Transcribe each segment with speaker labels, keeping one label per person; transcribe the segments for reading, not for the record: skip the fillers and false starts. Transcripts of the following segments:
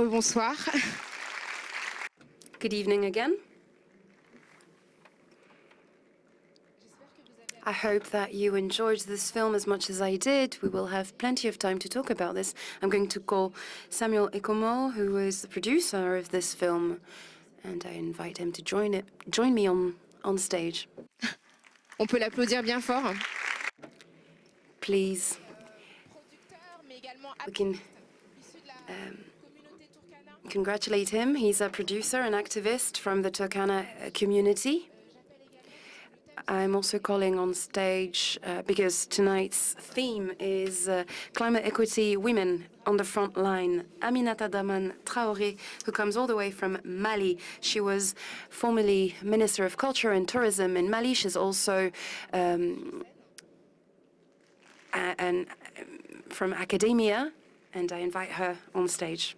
Speaker 1: Rebonsoir.
Speaker 2: Good evening again. I hope that you enjoyed this film as much as I did. We will have plenty of time to talk about this. I'm going to call Samuel Ekomo, who is the producer of this film, and I invite him to join me on stage.
Speaker 1: On peut l'applaudir bien fort.
Speaker 2: Please. We can congratulate him. He's a producer and activist from the Turkana community. I'm also calling on stage because tonight's theme is climate equity, women on the front line. Aminata Daman Traoré, who comes all the way from Mali. She was formerly Minister of Culture and Tourism in Mali. She's also from academia, and I invite her on stage.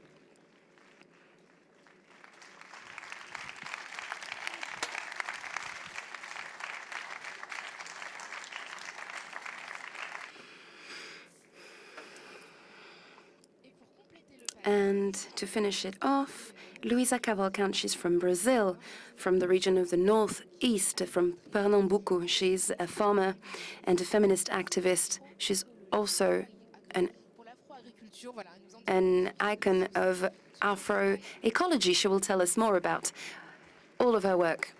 Speaker 2: And to finish it off, Luisa Cavalcante, she's from Brazil, from the region of the northeast, from Pernambuco. She's a farmer and a feminist activist. She's also an icon of Afro-ecology. She will tell us more about all of her work.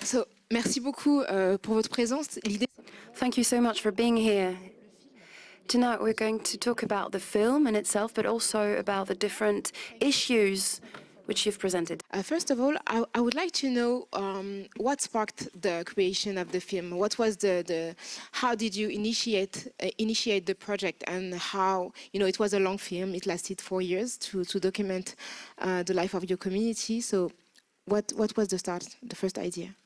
Speaker 1: So, merci beaucoup pour votre présence.
Speaker 2: Thank you so much for being here. Tonight we're going to talk about the film in itself, but also about the different issues which you've presented.
Speaker 1: First of all, I would like to know what sparked the creation of the film. What was how did you initiate the project, and how, it was a long film. It lasted 4 years to document the life of your community. So what was the start, the first idea?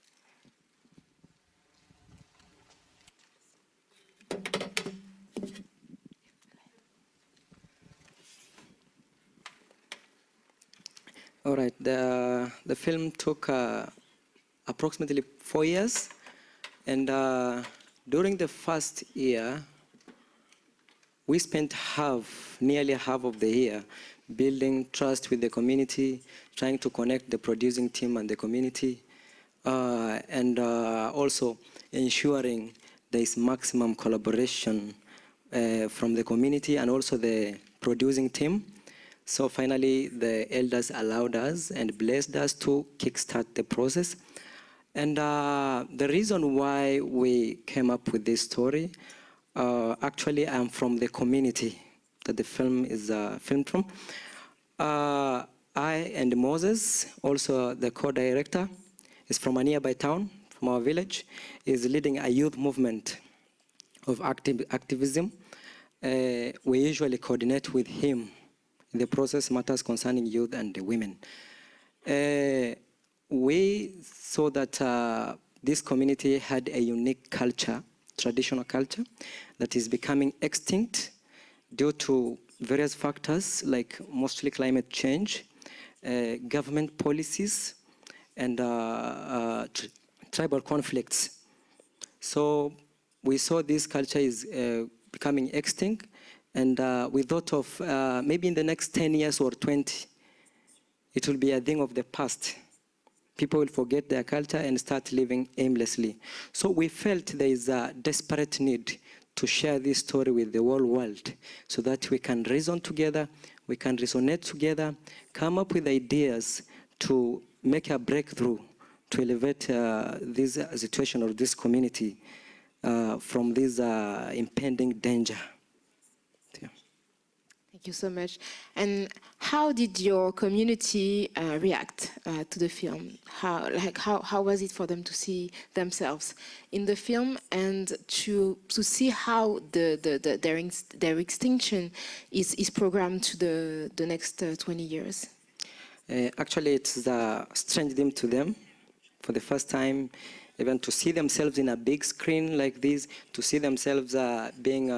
Speaker 3: All right, the film took approximately 4 years, and during the first year, we spent nearly half of the year building trust with the community, trying to connect the producing team and the community, and also ensuring there is maximum collaboration from the community and also the producing team. So finally, the elders allowed us and blessed us to kickstart the process. And the reason why we came up with this story, actually I'm from the community that the film is filmed from. I and Moses, also the co-director, is from a nearby town, from our village, is leading a youth movement of activism. We usually coordinate with him in the process matters concerning youth and women. We saw that this community had a unique culture, traditional culture, that is becoming extinct due to various factors like mostly climate change, government policies, and tribal conflicts. So we saw this culture is becoming extinct, and we thought of maybe in the next 10 years or 20, it will be a thing of the past. People will forget their culture and start living aimlessly. So we felt there is a desperate need to share this story with the whole world so that we can reason together, we can resonate together, come up with ideas to make a breakthrough to elevate this situation or this community from this impending danger.
Speaker 1: Thank you so much. And how did your community react to the film? How was it for them to see themselves in the film and to see how their extinction is programmed to the next 20 years?
Speaker 3: Actually, it's a strange thing to them. For the first time, even to see themselves in a big screen like this, to see themselves being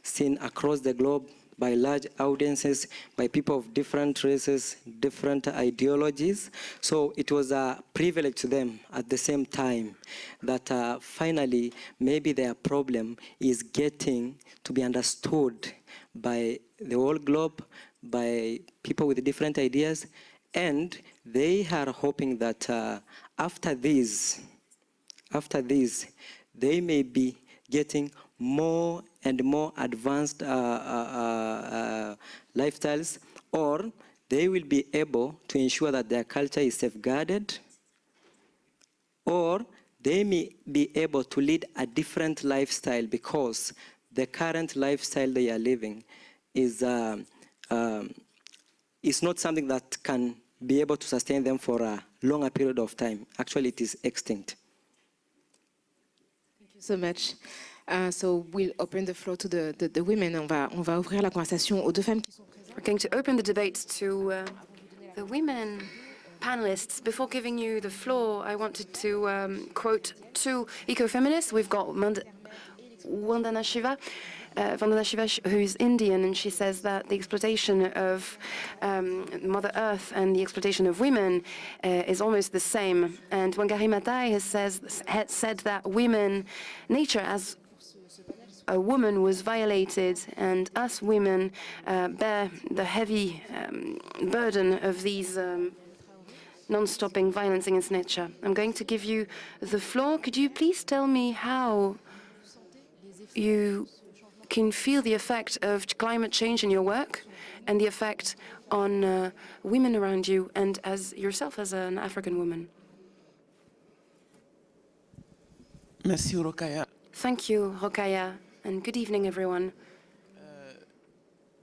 Speaker 3: seen across the globe by large audiences, by people of different races, different ideologies. So it was a privilege to them at the same time that finally maybe their problem is getting to be understood by the whole globe, by people with different ideas, and they are hoping that after this, they may be getting more and more advanced lifestyles, or they will be able to ensure that their culture is safeguarded, or they may be able to lead a different lifestyle because the current lifestyle they are living is not something that can be able to sustain them for a longer period of time. Actually, it is extinct.
Speaker 1: Thank you so much. So we'll open the floor to the women. On va ouvrir la conversation aux deux femmes qui sont présentes.
Speaker 2: We're going to open the debate to the women panelists. Before giving you the floor, I wanted to quote two ecofeminists. We've got Vandana Shiva, who's Indian, and she says that the exploitation of Mother Earth and the exploitation of women is almost the same. And Wangari Maathai has said that nature as a woman was violated, and us women bear the heavy burden of these non-stopping violence against nature. I'm going to give you the floor. Could you please tell me how you can feel the effect of climate change in your work and the effect on women around you and as yourself as an African woman?
Speaker 4: Merci, Rokhaya.
Speaker 2: Thank you, Rokhaya, and good evening, everyone.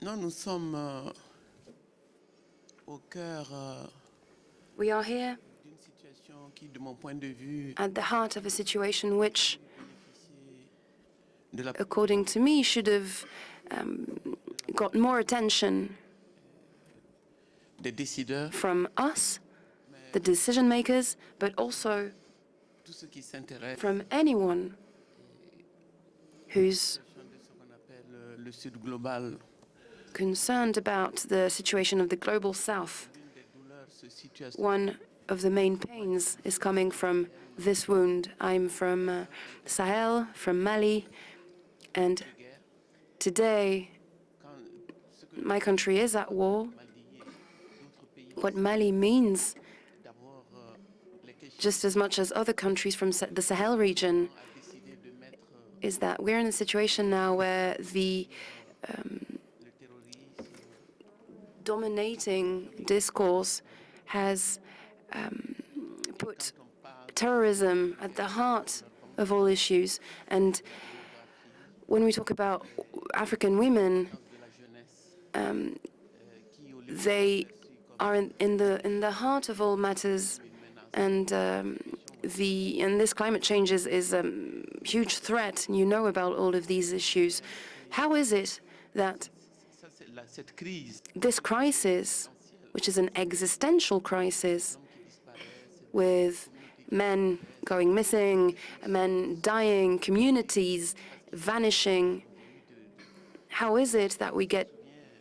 Speaker 4: Nous sommes au cœur
Speaker 2: We are here
Speaker 4: d'une situation qui, de mon point de vue,
Speaker 2: at the heart of a situation which,
Speaker 4: de la
Speaker 2: according to me, should have got more attention
Speaker 4: des décideurs,
Speaker 2: from us, the decision makers, but also
Speaker 4: tous ceux qui s'intéressent
Speaker 2: from anyone who's
Speaker 4: de ce qu'on appelle le Sud global.
Speaker 2: concerned about the situation of the global south.
Speaker 4: L'une des douleurs se situe à
Speaker 2: One of the main pains is coming from this wound. I'm from Sahel, from Mali, and
Speaker 4: guerre.
Speaker 2: today
Speaker 4: Quand ce que
Speaker 2: my country is at war.
Speaker 4: Mali et d'autres pays,
Speaker 2: What Mali means,
Speaker 4: d'abord, les questions
Speaker 2: just as much as other countries from the Sahel region,
Speaker 4: a décidé de mettre
Speaker 2: is that we're in a situation now where the
Speaker 4: le terrorisme,
Speaker 2: dominating discourse has put
Speaker 4: on parle
Speaker 2: terrorism at the heart of all issues. And when we talk about African women,
Speaker 4: de la jeunesse, qui au lieu
Speaker 2: they are in the heart of all matters, and this climate change is a huge threat. You know about all of these issues. How is it that
Speaker 4: ça, cette crise
Speaker 2: this crisis, which is an existential crisis, with men going missing, men dying, communities vanishing, how is it that we get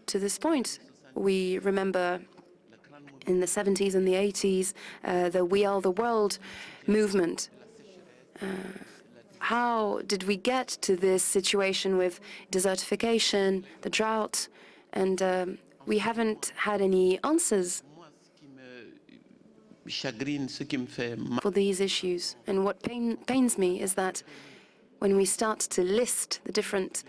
Speaker 2: to this point? We remember in the 70s and the 80s, the We Are the World movement. How did we get to this situation with desertification, the drought, and we haven't had any answers
Speaker 4: moi, ce qui me chagrine, ce qui me fait mal,
Speaker 2: for these issues. And what pains me is that when we start to list the different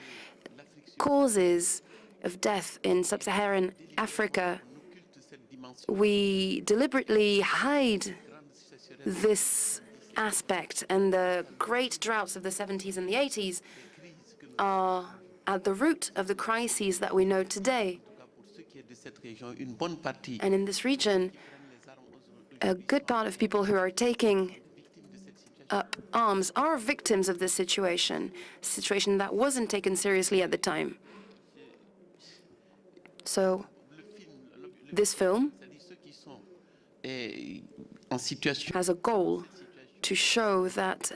Speaker 2: causes of death in sub-Saharan Africa,
Speaker 4: occulte cette dimension
Speaker 2: we deliberately hide this aspect, and the great droughts of the 70s and the 80s are at the root of the crises that we know today.
Speaker 4: pour ceux qui est de cette région, une bonne partie
Speaker 2: And in this region,
Speaker 4: les armes aujourd'hui
Speaker 2: a good part of people who are taking up arms are victims of this situation, a situation that wasn't taken seriously at the time. So this film
Speaker 4: c'est-à-dire ceux qui sont en situation
Speaker 2: has a goal to show that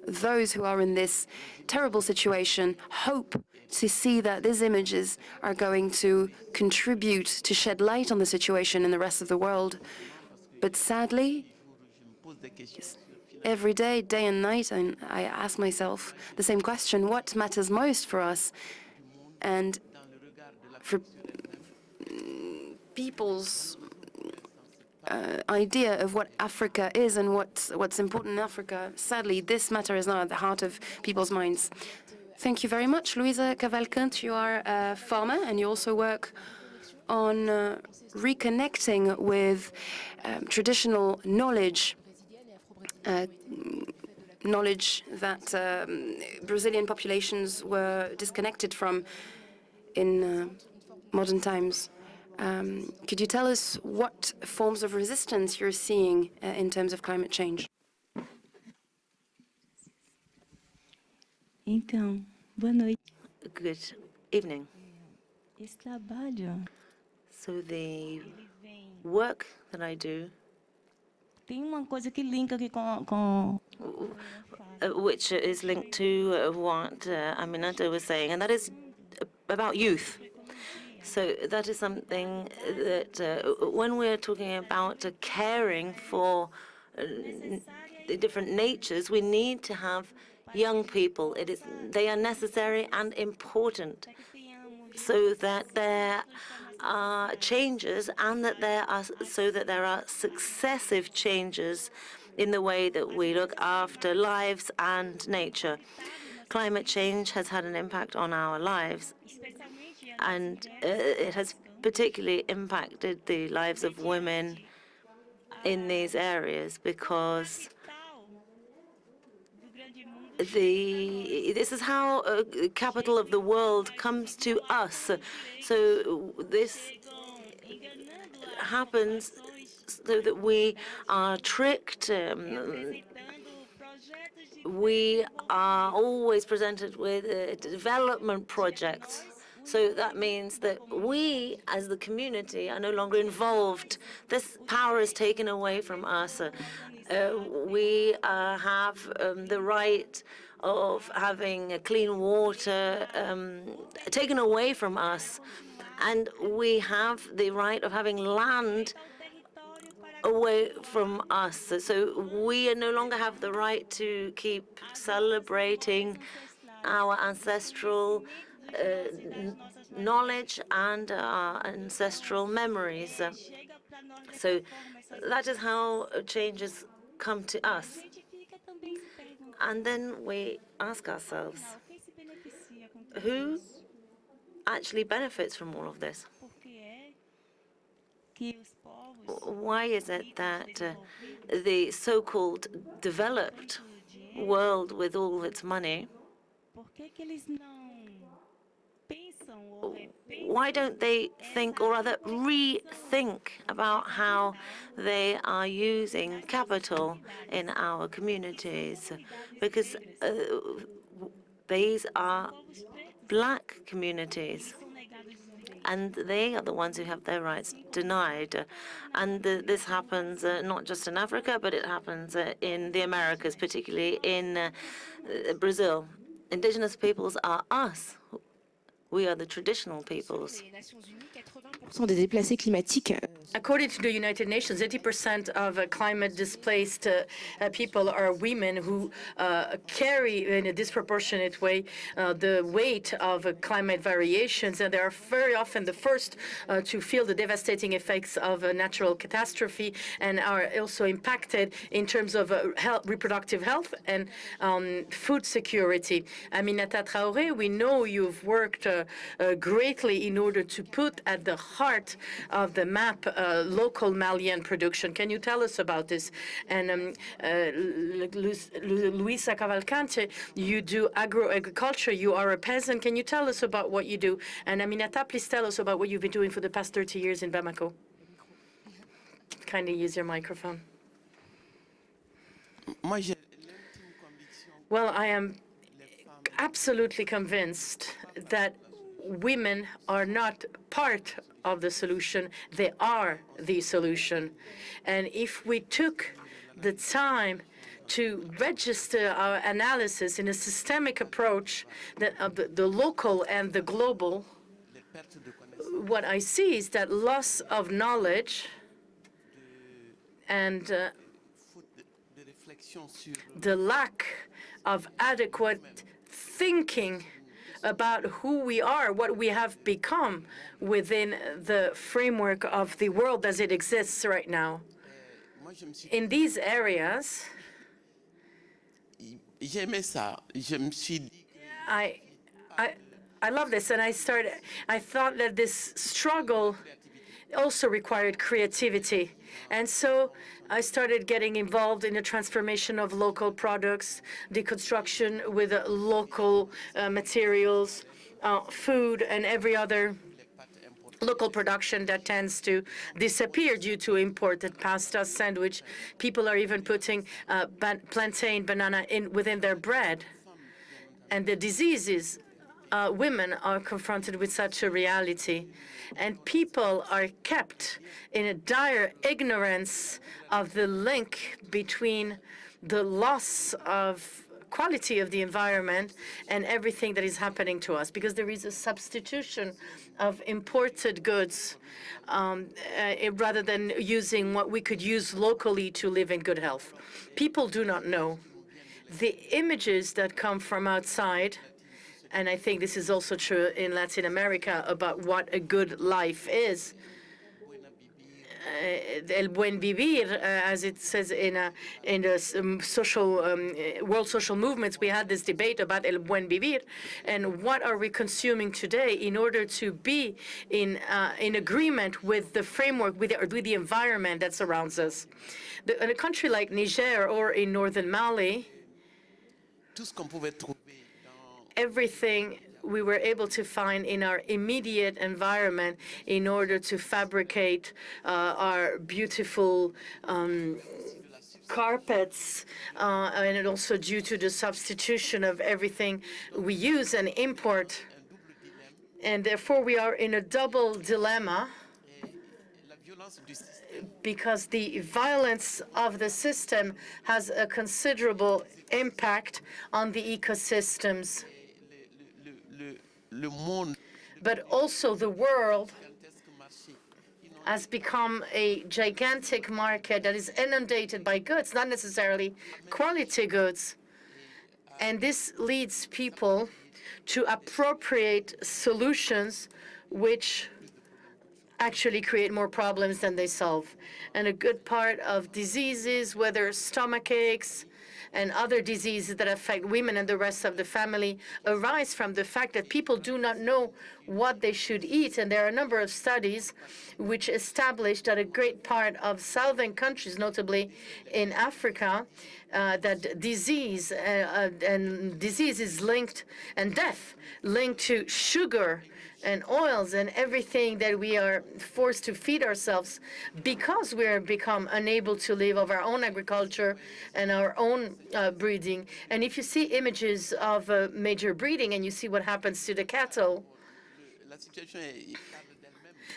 Speaker 2: those who are in this terrible situation hope to see that these images are going to contribute to shed light on the situation in the rest of the world. But sadly, every day, day and night, and I ask myself the same question: what matters most for us? And for people's idea of what Africa is and what's important in Africa, sadly, this matter is not at the heart of people's minds. Thank you very much. Luisa Cavalcante, you are a farmer and you also work on reconnecting with traditional knowledge, knowledge that Brazilian populations were disconnected from in modern times. Could you tell us what forms of resistance you're seeing in terms of climate change?
Speaker 5: Então, boa noite.
Speaker 6: Good evening.
Speaker 5: Esse trabalho
Speaker 6: So the work that I do,
Speaker 5: tem uma coisa que linka aqui com
Speaker 6: which is linked to what Aminata was saying, and that is about youth. So that is something that when we're talking about caring for the different natures, we need to have young people. They are necessary and important so that there are changes and that there are successive changes in the way that we look after lives and nature. Climate change has had an impact on our lives, and it has particularly impacted the lives of women in these areas because this is how capital of the world comes to us. So this happens so that we are tricked. We are always presented with development projects. So that means that we, as the community, are no longer involved. This power is taken away from us. We have the right of having clean water taken away from us. And we have the right of having land away from us. So we no longer have the right to keep celebrating our ancestral knowledge and our ancestral memories. So that is how changes come to us. And then we ask ourselves, who actually benefits from all of this? Why is it that the so-called developed world with all its money, why don't they think, or rather rethink, about how they are using capital in our communities? Because these are black communities, and they are the ones who have their rights denied. And this happens not just in Africa, but it happens in the Americas, particularly in Brazil. Indigenous peoples are us. We are the traditional peoples.
Speaker 7: According to the United Nations, 80% of climate displaced people are women who carry in a disproportionate way the weight of climate variations, and they are very often the first to feel the devastating effects of a natural catastrophe and are also impacted in terms of reproductive health and food security. Aminata Traoré, we know you've worked greatly in order to put at the heart of the map local Malian production. Can you tell us about this? And Luisa Cavalcante, you do agro-agriculture. You are a peasant. Can you tell us about what you do? And Aminata, please tell us about what you've been doing for the past 30 years in Bamako. Kindly use your microphone. Well, I am absolutely convinced that women are not part of the solution, they are the solution. And if we took the time to register our analysis in a systemic approach that of the local and the global, what I see is that loss of knowledge and the lack of adequate thinking about who we are, what we have become within the framework of the world as it exists right now. In these areas, I love this, and I thought that this struggle also required creativity. And so I started getting involved in the transformation of local products, deconstruction with local materials, food, and every other local production that tends to disappear due to imported pasta, sandwich. People are even putting plantain, banana within their bread. And the diseases, women are confronted with such a reality. And people are kept in a dire ignorance of the link between the loss of quality of the environment and everything that is happening to us, because there is a substitution of imported goods rather than using what we could use locally to live in good health. People do not know. The images that come from outside, and I think this is also true in Latin America about what a good life is. El buen vivir, as it says in the social world social movements, we had this debate about el buen vivir and what are we consuming today in order to be in agreement with the framework, with the environment that surrounds us. In a country like Niger or in northern Mali, everything we were able to find in our immediate environment in order to fabricate our beautiful carpets, and also due to the substitution of everything we use and import. And therefore, we are in a double dilemma because the violence of the system has a considerable impact on the ecosystems. But also the world has become a gigantic market that is inundated by goods, not necessarily quality goods. And this leads people to appropriate solutions which actually create more problems than they solve. And a good part of diseases, whether stomach aches and other diseases that affect women and the rest of the family, arise from the fact that people do not know what they should eat. And there are a number of studies which establish that a great part of southern countries, notably in Africa, that disease and disease is linked, and death linked to sugar and oils and everything that we are forced to feed ourselves because we are become unable to live of our own agriculture and our own breeding. And if you see images of major breeding and you see what happens to the cattle,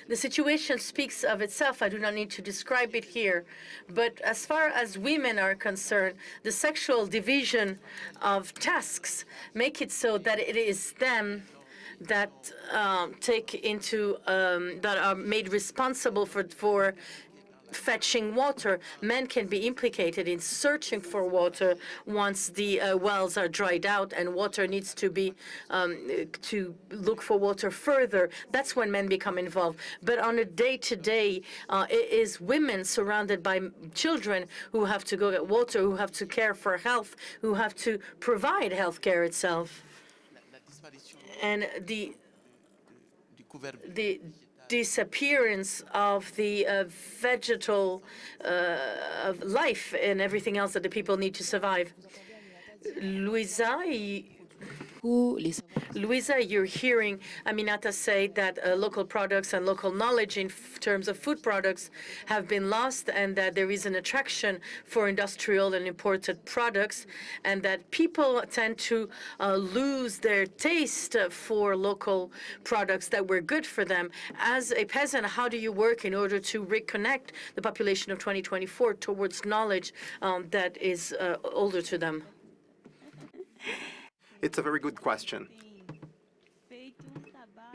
Speaker 7: the situation speaks of itself. I do not need to describe it here. But as far as women are concerned, the sexual division of tasks make it so that it is them that that are made responsible for fetching water. Men can be implicated in searching for water once the wells are dried out and water needs to be to look for water further. That's when men become involved. But on a day-to-day, it is women surrounded by children who have to go get water, who have to care for health, who have to provide health care itself. And the disappearance of the vegetal of life and everything else that the people need to survive. Louisa, Luisa, you're hearing Aminata say that local products and local knowledge in terms of food products have been lost, and that there is an attraction for industrial and imported products, and that people tend to lose their taste for local products that were good for them. As a peasant, how do you work in order to reconnect the population of 2024 towards knowledge that is older to them?
Speaker 8: It's a very good question.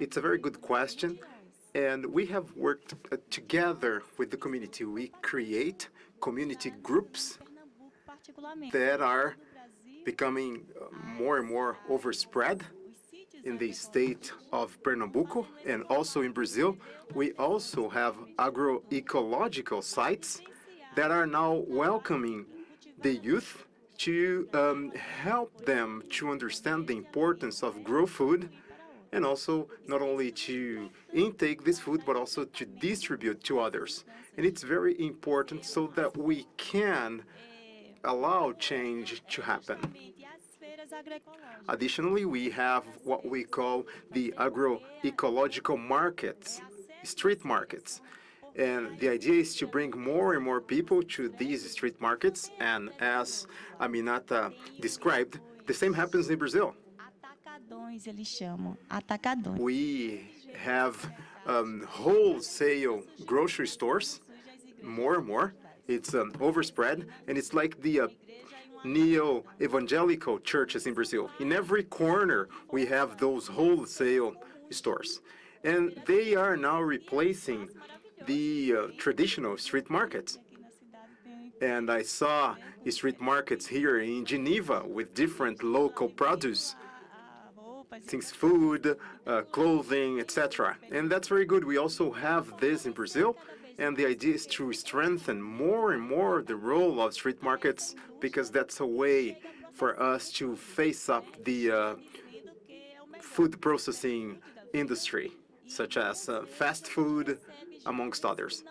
Speaker 8: It's a very good question, and we have worked together with the community. We create community groups that are becoming more and more overspread in the state of Pernambuco and also in Brazil. We also have agroecological sites that are now welcoming the youth to help them to understand the importance of grow food, and also not only to intake this food, but also to distribute to others. And it's very important so that we can allow change to happen. Additionally, we have what we call the agroecological markets, street markets. And the idea is to bring more and more people to these street markets. And as Aminata described, the same happens in Brazil. We have wholesale grocery stores, more and more. It's overspread, and it's like the neo-evangelical churches in Brazil. In every corner, we have those wholesale stores. And they are now replacing the traditional street markets. And I saw street markets here in Geneva with different local produce, things, food, clothing, etc. And that's very good. We also have this in Brazil. And the idea is to strengthen more and more the role of street markets, because that's a way for us to face up the food processing industry, such as fast food, amongst others.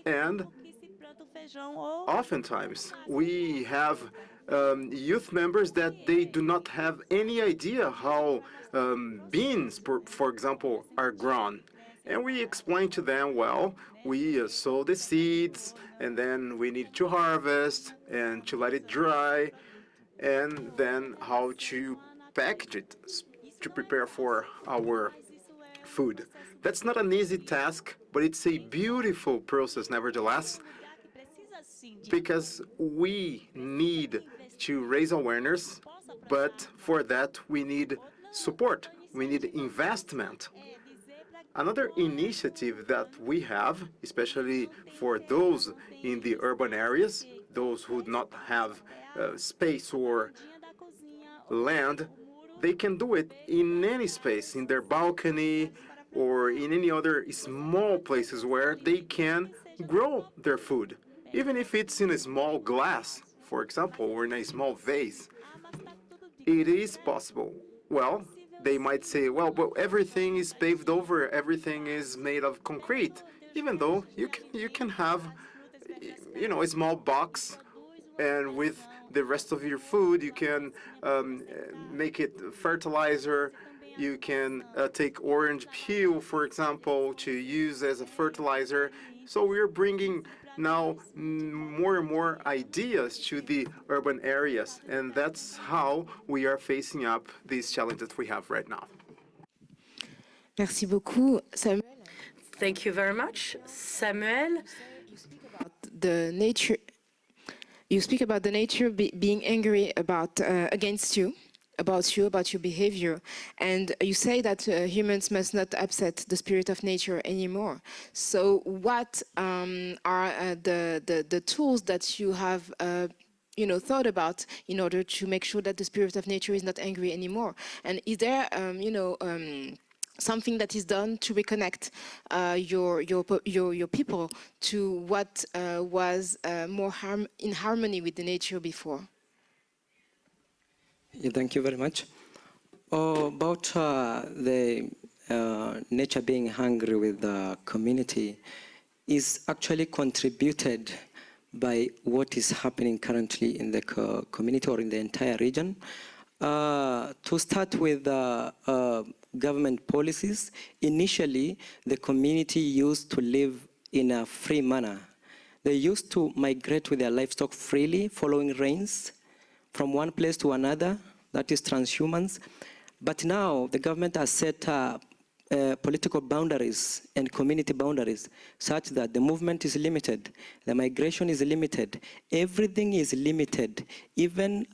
Speaker 8: And oftentimes we have youth members that they do not have any idea how beans, for example, are grown. And we explain to them, well, we sow the seeds, and then we need to harvest and to let it dry, and then how to package it to prepare for our food. That's not an easy task, but it's a beautiful process nevertheless, because we need to raise awareness, but for that we need support, we need investment. Another initiative that we have, especially for those in the urban areas, those who do not have space or land, they can do it in any space, in their balcony or in any other small places where they can grow their food, even if it's in a small glass, for example, or in a small vase. It is possible. Well, they might say, well, but everything is paved over, everything is made of concrete, even though you can have, a small box, and with the rest of your food, you can make it fertilizer. You can take orange peel, for example, to use as a fertilizer. So we're bringing now more and more ideas to the urban areas, and that's how we are facing up these challenges we have right now.
Speaker 1: Merci beaucoup, Samuel.
Speaker 7: Thank you very much, Samuel.
Speaker 1: You speak about the nature being angry against you, about your behavior, and you say that humans must not upset the spirit of nature anymore. So what are the tools that you have thought about in order to make sure that the spirit of nature is not angry anymore? And is there something that is done to reconnect your people to what was more in harmony with the nature before?
Speaker 3: Yeah, thank you very much. About the nature being angry with the community is actually contributed by what is happening currently in the community or in the entire region. To start with government policies, initially the community used to live in a free manner. They used to migrate with their livestock freely, following rains from one place to another, that is transhumance. But now the government has set political boundaries and community boundaries such that the movement is limited, the migration is limited, everything is limited. Even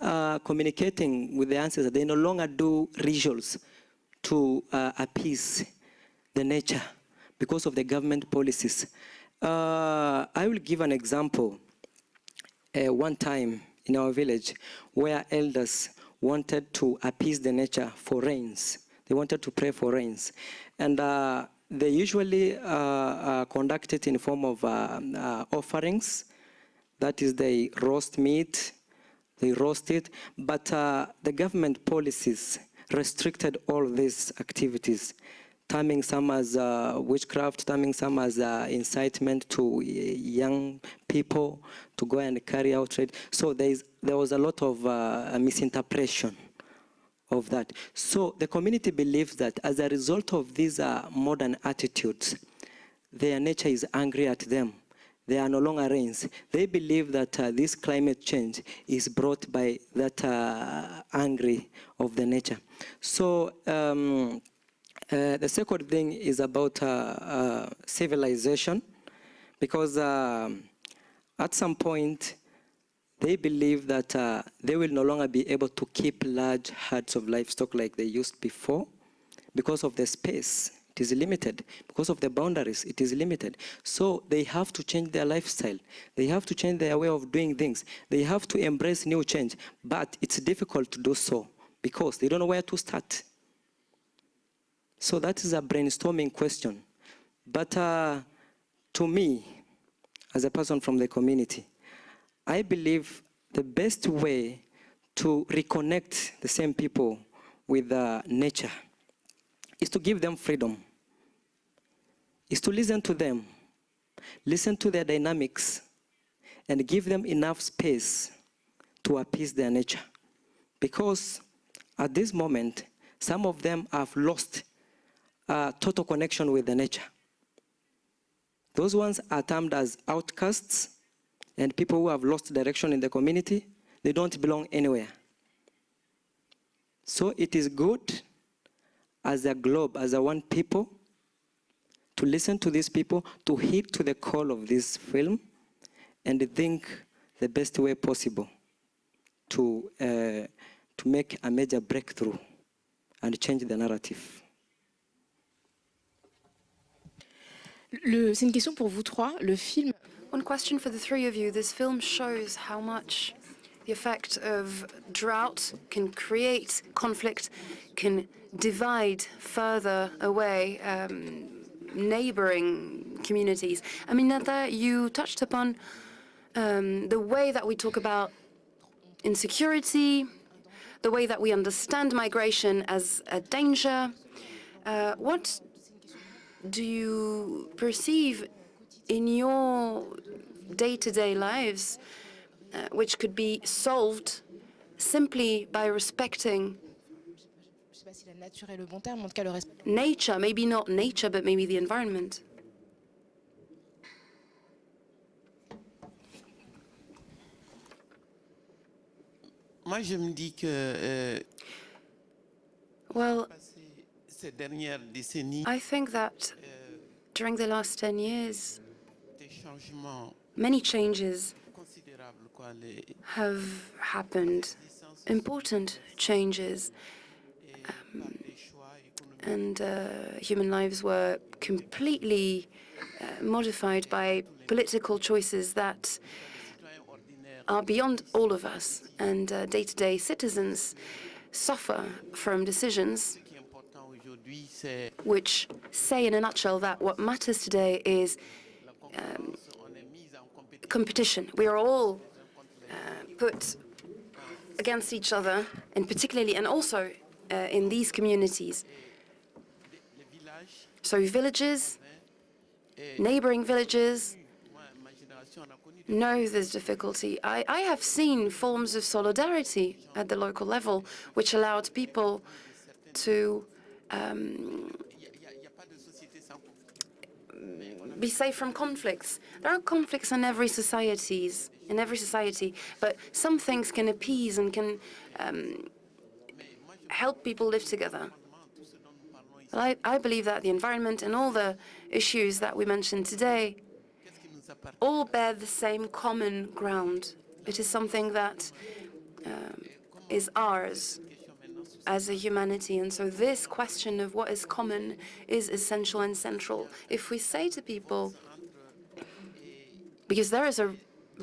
Speaker 3: communicating with the ancestors, they no longer do rituals to appease the nature because of the government policies. I will give an example. One time in our village where elders wanted to appease the nature for rains. They wanted to pray for rains. And they usually conduct it in form of offerings. That is, they roast meat, they roast it. But the government policies restricted all these activities, terming some as witchcraft, terming some as incitement to young people to go and carry out trade. So there was a lot of misinterpretation of that. So the community believes that as a result of these modern attitudes, their nature is angry at them. There are no longer rains. They believe that this climate change is brought by that angry of the nature. So the second thing is about civilization, because at some point they believe that they will no longer be able to keep large herds of livestock like they used before because of the space. It is limited. Because of the boundaries, it is limited. So they have to change their lifestyle. They have to change their way of doing things. They have to embrace new change. But it's difficult to do so because they don't know where to start. So that is a brainstorming question. But to me, as a person from the community, I believe the best way to reconnect the same people with nature is to give them freedom, is to listen to them, listen to their dynamics, and give them enough space to appease their nature. Because at this moment, some of them have lost total connection with the nature. Those ones are termed as outcasts and people who have lost direction in the community. They don't belong anywhere. So it is good as a globe, as a one people, to listen to these people, to heed to the call of this film, and think the best way possible to make a major breakthrough and change the narrative.
Speaker 1: C'est une question pour vous trois. Le film.
Speaker 2: One question for the three of you. This film shows how much the effect of drought can create conflict, can divide further away neighboring communities. Aminata, you touched upon the way that we talk about insecurity, the way that we understand migration as a danger. What do you perceive in your day-to-day lives which could be solved simply by respecting nature, maybe not nature, but maybe the environment?
Speaker 4: Moi, je me dis que
Speaker 2: well,
Speaker 4: ces dernières décennies,
Speaker 2: I think that during the last 10 years,
Speaker 4: des changements
Speaker 2: many changes
Speaker 4: considérables, quoi, les
Speaker 2: have happened, important changes,
Speaker 4: par des choix économiques.
Speaker 2: and human lives were completely modified by political choices that are beyond all of us, and day-to-day citizens suffer from decisions
Speaker 4: Ce qui est important aujourd'hui, c'est
Speaker 2: which say in a nutshell that what matters today is
Speaker 4: on est mis en compétition.
Speaker 2: competition. We are all put against each other, and particularly, and also in these communities.
Speaker 4: Les villages,
Speaker 2: So villages, neighboring villages,
Speaker 4: moi, ma génération, on a connu
Speaker 2: know there's difficulty. I have seen forms of solidarity at the local level, which allowed people to be safe from conflicts. There are conflicts in every society, but some things can appease and can help people live together. Well, I believe that the environment and all the issues that we mentioned today all bear the same common ground. It is something that is ours as a humanity. And so this question of what is common is essential and central. If we say to people, because there is a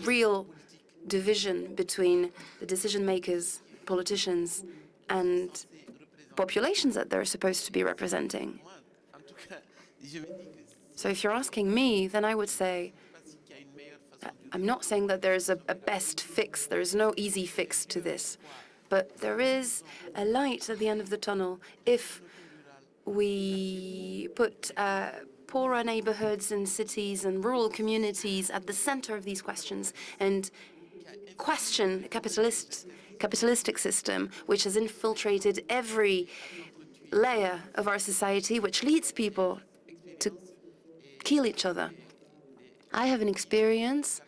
Speaker 2: real division between the decision makers, politicians, and populations that they're supposed to be representing. So if you're asking me, then I would say, I'm not saying that there's a best fix. There is no easy fix to this. But there is a light at the end of the tunnel if we put poorer neighborhoods and cities and rural communities at the center of these questions and question the capitalistic system, which has infiltrated every layer of our society, which leads people to kill each other. I have an experience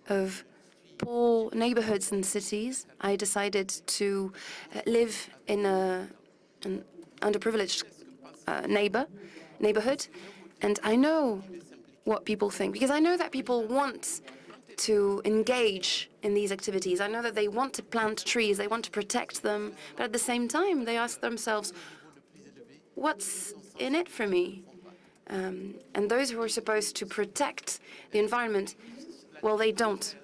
Speaker 2: of poor neighborhoods and cities. I decided to live in an underprivileged neighborhood, and I know what people think, because I know that people want to engage in these activities. I know that they want to plant trees, they want to protect them, but at the same time, they ask themselves, what's in it for me? And those who are supposed to protect the environment, well, they don't.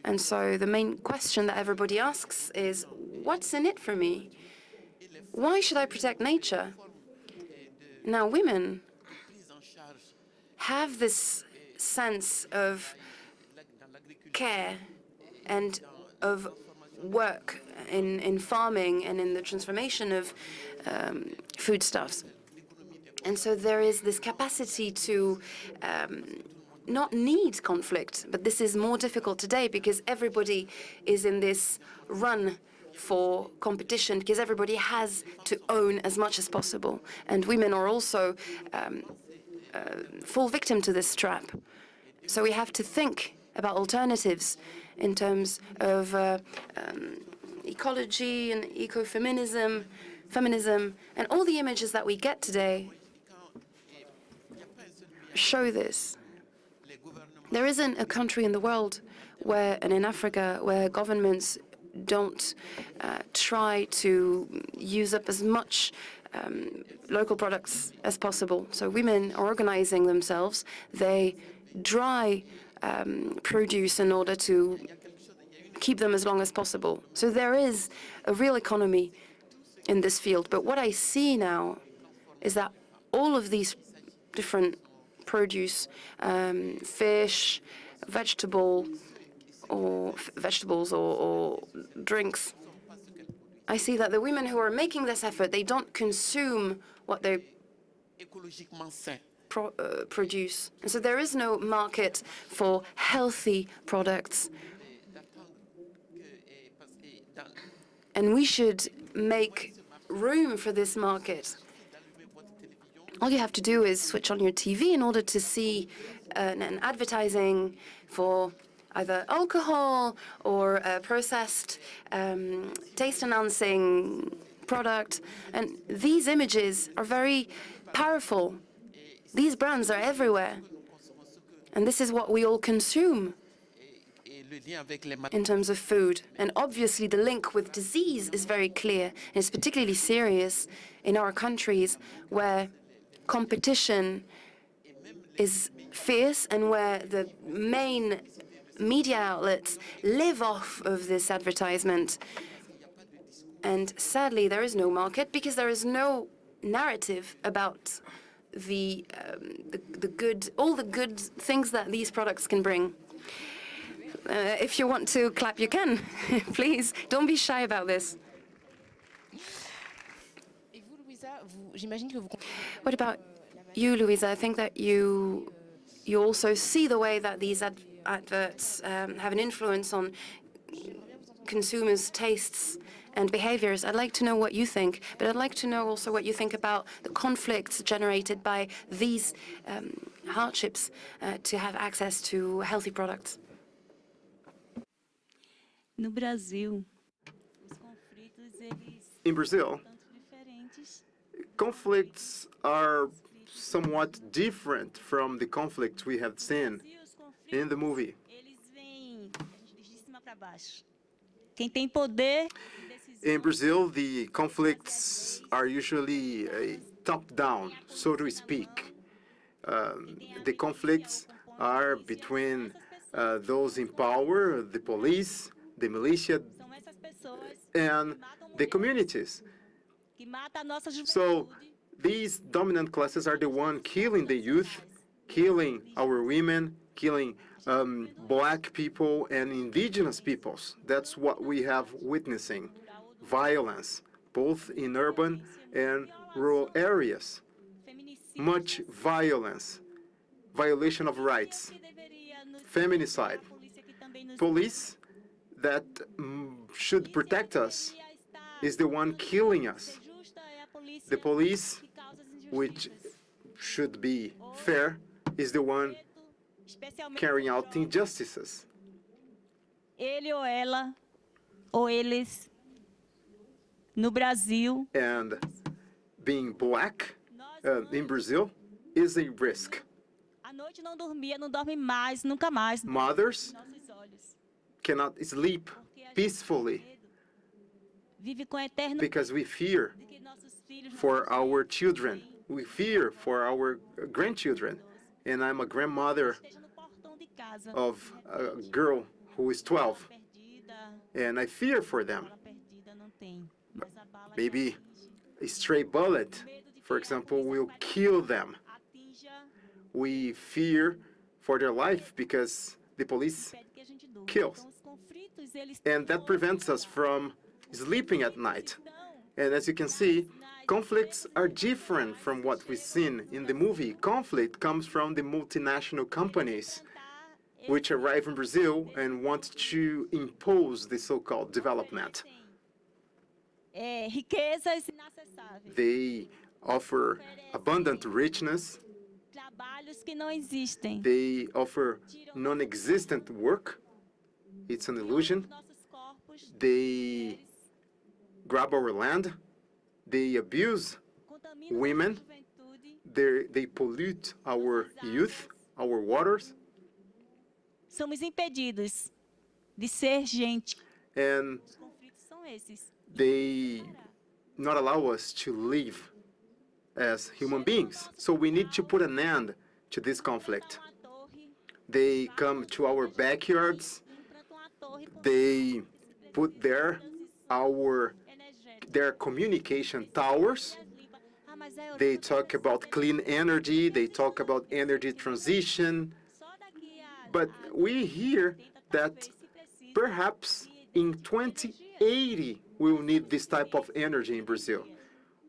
Speaker 2: And so the main question that everybody asks is, what's in it for me? Why should I protect nature? Now, women have this sense of care and of work in farming and in the transformation of foodstuffs. And so there is this capacity to not need conflict, but this is more difficult today because everybody is in this run for competition, because everybody has to own as much as possible. And women are also fall victim to this trap. So we have to think about alternatives in terms of ecology and ecofeminism, feminism, and all the images that we get today show this. There isn't a country in the world where, and in Africa, where governments don't try to use up as much local products as possible. So women are organizing themselves. They dry produce in order to keep them as long as possible. So there is a real economy in this field. But what I see now is that all of these different produce, fish, vegetables or drinks, I see that the women who are making this effort, they don't consume what they produce. And so there is no market for healthy products. And we should make room for this market. All you have to do is switch on your TV in order to see an advertising for either alcohol or a processed taste-enhancing product. And these images are very powerful. These brands are everywhere. And this is what we all consume in terms of food. And obviously the link with disease is very clear. And it's particularly serious in our countries where competition is fierce and where the main media outlets live off of this advertisement. And sadly, there is no market because there is no narrative about the good, all the good things that these products can bring. If you want to clap, you can. Please, don't be shy about this. What about you, Louisa? I think that you also see the way that these adverts have an influence on consumers' tastes and behaviors. I'd like to know what you think, but I'd like to know also what you think about the conflicts generated by these hardships to have access to healthy products.
Speaker 5: No Brasil, os conflitos eles
Speaker 8: In Brazil,
Speaker 5: são tanto diferentes.
Speaker 8: conflicts are somewhat different from the conflicts we have seen
Speaker 5: E os
Speaker 8: in the
Speaker 5: conflitos,
Speaker 8: movie.
Speaker 5: eles vêm, a gente diz, de cima para baixo. Quem tem poder e decisão,
Speaker 8: In Brazil, the conflicts are usually top-down, so to speak. The conflicts are between those in power, the police, the militia,
Speaker 5: são essas pessoas
Speaker 8: and the communities.
Speaker 5: que matam a nossa
Speaker 8: So
Speaker 5: juventude.
Speaker 8: these dominant classes are the one killing the youth, killing our women, killing black people and indigenous peoples. That's what we have witnessing. Violence, both in urban and rural areas.
Speaker 5: Feminicídio.
Speaker 8: Much violence, violation of rights,
Speaker 5: Que deveria nos
Speaker 8: feminicide.
Speaker 5: a polícia que também nos
Speaker 8: Police that should protect us is the one killing us.
Speaker 5: justa é a polícia
Speaker 8: The police,
Speaker 5: que causa as
Speaker 8: which
Speaker 5: injustiças.
Speaker 8: should be fair, is the one
Speaker 5: Especialmente
Speaker 8: carrying
Speaker 5: os
Speaker 8: out
Speaker 5: jovens.
Speaker 8: injustices.
Speaker 5: Ele ou ela, ou eles, no Brasil,
Speaker 8: And being black
Speaker 5: nós
Speaker 8: in Brazil is a risk.
Speaker 5: à noite não dormia, não dorme mais, nunca mais, nos
Speaker 8: Mothers
Speaker 5: nossos olhos.
Speaker 8: cannot sleep
Speaker 5: Porque a gente
Speaker 8: peacefully
Speaker 5: tem medo, vive com eterno
Speaker 8: because we fear
Speaker 5: medo de que nossos filhos
Speaker 8: for our children. We fear for our grandchildren. And I'm a grandmother
Speaker 5: estejam no portão de casa.
Speaker 8: of a girl who is 12,
Speaker 5: Perdida,
Speaker 8: and I fear for them.
Speaker 5: bala perdida não tem, mas a bala que
Speaker 8: Maybe
Speaker 5: atinge,
Speaker 8: a stray bullet, for example, will kill them.
Speaker 5: atinja,
Speaker 8: We fear for their life because the police
Speaker 5: impede que a gente durma.
Speaker 8: kills.
Speaker 5: Então, os conflitos, eles
Speaker 8: And that prevents us from sleeping at night. And as you can see, conflicts are different from what we've seen in the movie. Conflict comes from the multinational companies which arrive in Brazil and want to impose the so-called development.
Speaker 5: Riquezas inacessáveis,
Speaker 8: They offer abundant richness.
Speaker 5: trabalhos que não existem.
Speaker 8: They offer non-existent work. It's an illusion.
Speaker 5: Os nossos corpos
Speaker 8: They grab our land. They abuse
Speaker 5: contaminam
Speaker 8: women.
Speaker 5: nossa juventude.
Speaker 8: They pollute our youth, our waters.
Speaker 5: Somos impedidos de ser gente.
Speaker 8: And
Speaker 5: Os conflitos são esses.
Speaker 8: they not allow us to live as human beings. So we need to put an end to this conflict.
Speaker 5: Uma torre,
Speaker 8: They come to our backyards.
Speaker 5: implantam uma torre por
Speaker 8: They put there
Speaker 5: energética.
Speaker 8: their communication towers.
Speaker 5: Ah, mas a Europa
Speaker 8: They talk about clean energy. They talk about energy transition.
Speaker 5: só daqui a
Speaker 8: But we hear
Speaker 5: 80,
Speaker 8: that
Speaker 5: talvez, se precise,
Speaker 8: perhaps in 2080 we will need this type of energy in Brazil.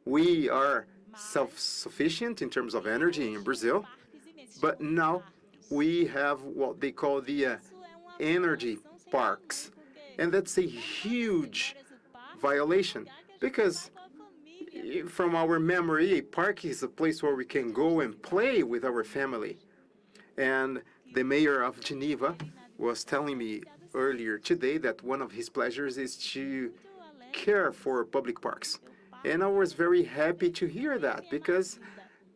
Speaker 8: We are self-sufficient in terms of energy in Brazil,
Speaker 5: parques imensos.
Speaker 8: but now we have what they call the
Speaker 5: Isso é uma
Speaker 8: energy
Speaker 5: violação sem
Speaker 8: parks.
Speaker 5: tamanho,
Speaker 8: And that's a huge
Speaker 5: porque o parque
Speaker 8: violation
Speaker 5: é um lugar que a gente
Speaker 8: because
Speaker 5: vai com a família.
Speaker 8: from our memory, a park is a place where we can go and play with our family. And the mayor of Geneva was telling me earlier today that one of his pleasures is to care for public parks. And I was very happy to hear that because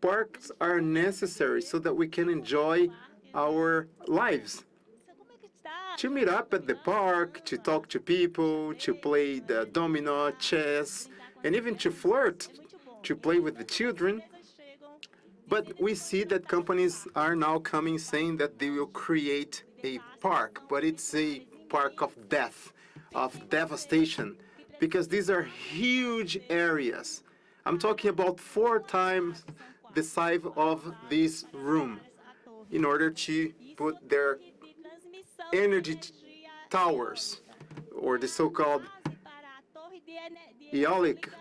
Speaker 8: parks are necessary so that we can enjoy our lives.
Speaker 5: Como é que está?
Speaker 8: To meet up at the park, to talk to people, to play the domino, chess, and even to flirt, to play with the children.
Speaker 5: Empresas chegam
Speaker 8: But we see that companies are now coming saying that they will create a park, but it's a park of death, of devastation, because these are huge areas. I'm talking about 4 times the size of this room
Speaker 5: a torre
Speaker 8: in order to put their
Speaker 5: de transmissão
Speaker 8: energy
Speaker 5: de energia
Speaker 8: towers, or the so-called
Speaker 5: base para a torre de
Speaker 8: eolic
Speaker 5: eólicas.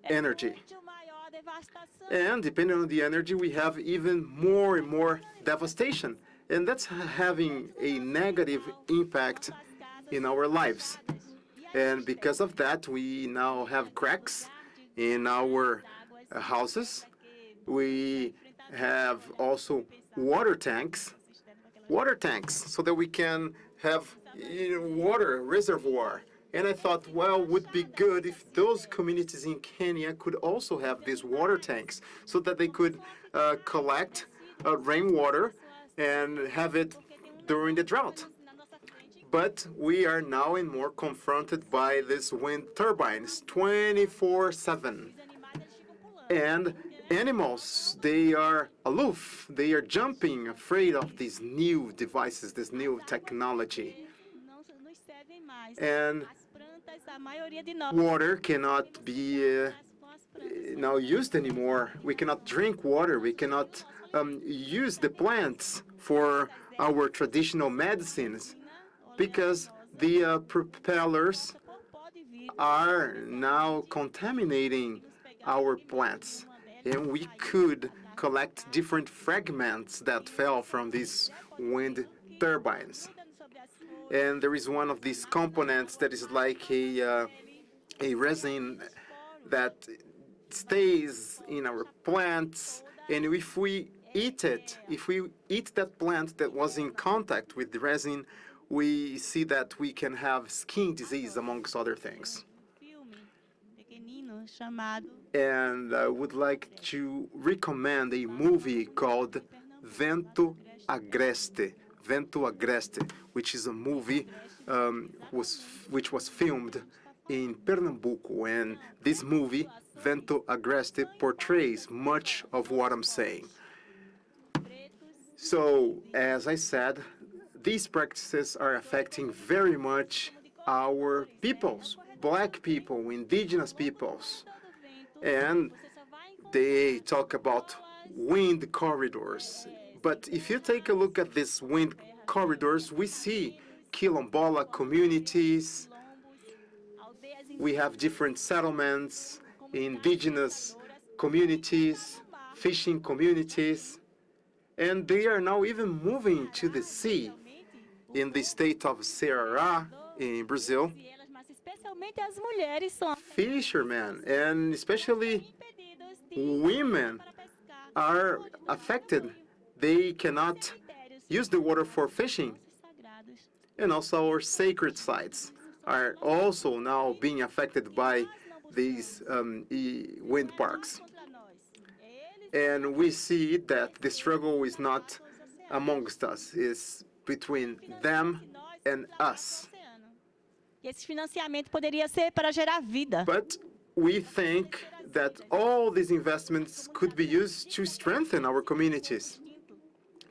Speaker 8: energy.
Speaker 5: Muito maior devastação.
Speaker 8: And depending on the energy, we have even more and more devastation. And that's having a negative impact in our lives. And because of that, we now have cracks in our houses. We have also water tanks, so that we can have water reservoir. And I thought, well, would be good if those communities in Kenya could also have these water tanks, so that they could collect rainwater and have it during the drought. But we are now and more confronted by these wind turbines 24/7. And animals, they are aloof. They are jumping, afraid of these new devices, this new technology. And water cannot be now used anymore. We cannot drink water. We cannot use the plants for our traditional medicines, because the propellers are now contaminating our plants. And we could collect different fragments that fell from these wind turbines. And there is one of these components that is like a resin that stays in our plants. And if we eat it, if we eat that plant that was in contact with the resin, we see that we can have skin disease, amongst other things. And I would like to recommend a movie called Vento Agreste, which is a movie which was filmed in Pernambuco. And this movie, Vento Agreste, portrays much of what I'm saying. So, as I said, these practices are affecting very much our peoples, black people, indigenous peoples. And they talk about wind corridors. But if you take a look at these wind corridors, we see quilombola communities. We have different settlements, indigenous communities, fishing communities. And they are now even moving to the sea. In the state of Ceará, in Brazil, fishermen and especially women are affected. They cannot use the water for fishing. And also our sacred sites are also now being affected by these wind parks. And we see that the struggle is not amongst us, it's between them and us. But we think that all these investments could be used to strengthen our communities,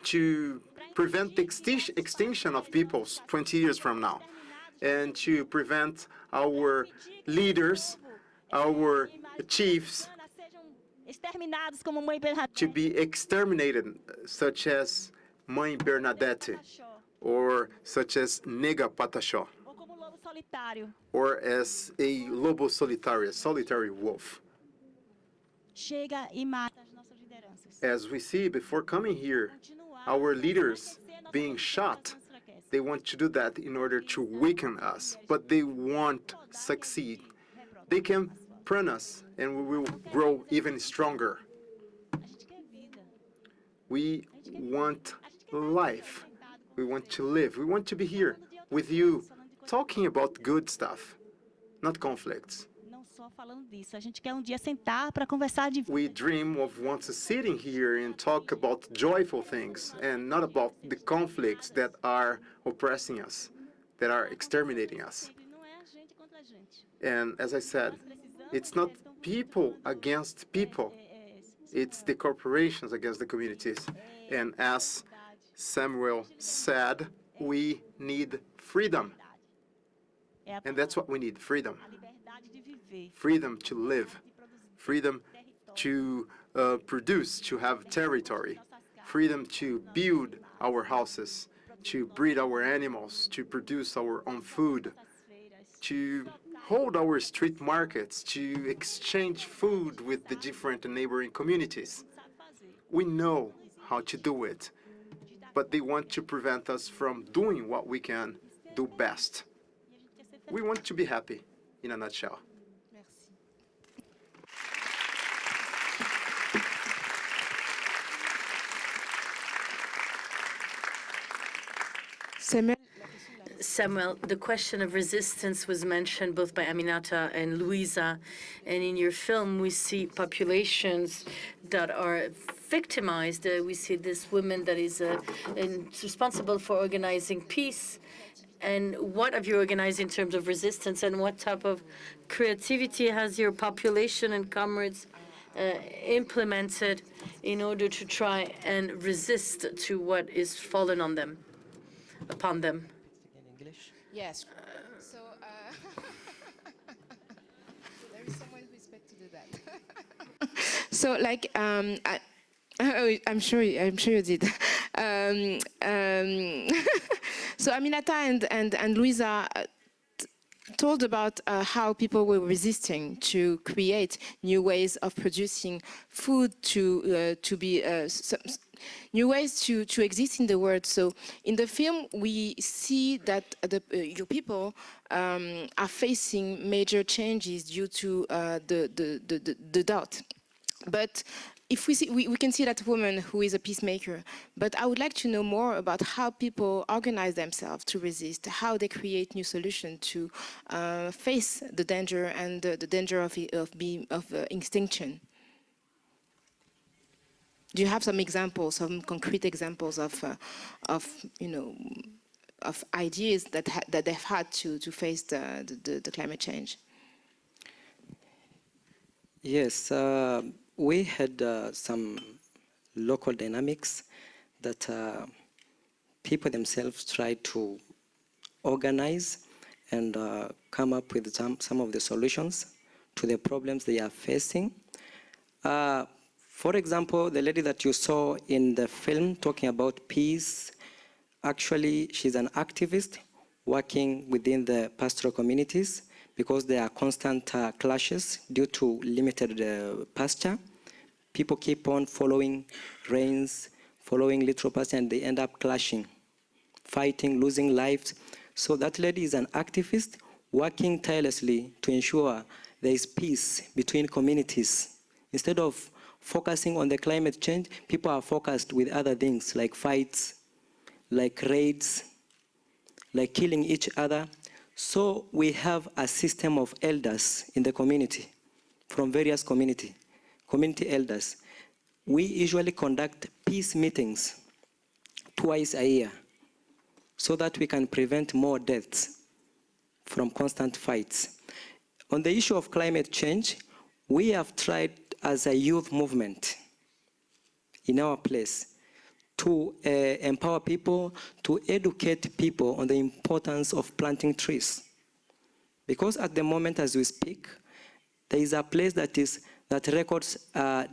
Speaker 8: to prevent the extinction of peoples 20 years from now, and to prevent our leaders, our chiefs, to be exterminated, such as Mãe Bernadette, or such as Nega Pataxó, or as a lobo solitário, a solitary wolf. As we see before coming here, our leaders being shot, they want to do that in order to weaken us, but they won't succeed. They can prune us, and we will grow even stronger. We want life. We want to live. We want to be here with you, talking about good stuff, not conflicts. We dream of once sitting here and talk about joyful things and not about the conflicts that are oppressing us, that are exterminating us. And as I said, it's not people against people. It's the corporations against the communities. And as Samuel said, we need freedom. And that's what we need, freedom. Freedom to live. Freedom to produce, to have territory. Freedom to build our houses, to breed our animals, to produce our own food, to hold our street markets, to exchange food with the different neighboring communities. We know how to do it. but they want to prevent us from doing what we can do best. We want to be happy, in a nutshell.
Speaker 7: Samuel, the question of resistance was mentioned both by Aminata and Luisa. And in your film, we see populations that are victimized. We see this woman that is responsible for organizing peace. And what have you organized in terms of resistance, and what type of creativity has your population and comrades implemented in order to try and resist to what is fallen on them, upon them?
Speaker 1: Yes. So there is someone who is paid to do that. So, like, I'm sure you did. So Aminata and Luisa told about how people were resisting to create new ways of producing food, to be new ways to exist in the world. So in the film, we see that your people are facing major changes due to the drought. But if we see, we can see that woman who is a peacemaker, but I would like to know more about how people organize themselves to resist, how they create new solutions to face the danger and the danger of extinction. Do you have some examples, some concrete examples of ideas that they've had to face the climate change?
Speaker 3: Yes. We had some local dynamics that people themselves tried to organize and come up with some of the solutions to the problems they are facing. For example, the lady that you saw in the film talking about peace, actually she's an activist working within the pastoral communities, because there are constant clashes due to limited pasture. People keep on following rains, following little pasture, and they end up clashing, fighting, losing lives. So that lady is an activist working tirelessly to ensure there is peace between communities. Instead of focusing on the climate change, people are focused with other things like fights, like raids, like killing each other. So we have a system of elders in the community, from various community elders. We usually conduct peace meetings twice a year so that we can prevent more deaths from constant fights. On the issue of climate change, we have tried as a youth movement in our place to empower people, to educate people on the importance of planting trees. Because at the moment as we speak, there is a place that records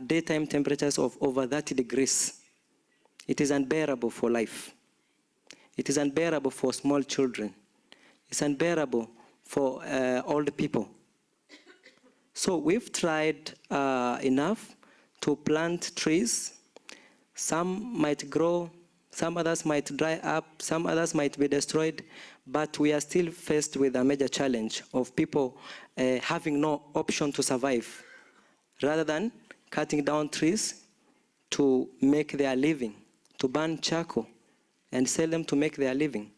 Speaker 3: daytime temperatures of over 30 degrees. It is unbearable for life. It is unbearable for small children. It's unbearable for old people. So we've tried enough to plant trees. Some might grow, some others might dry up, some others might be destroyed, but we are still faced with a major challenge of people having no option to survive, rather than cutting down trees to make their living, to burn charcoal and sell them to make their living.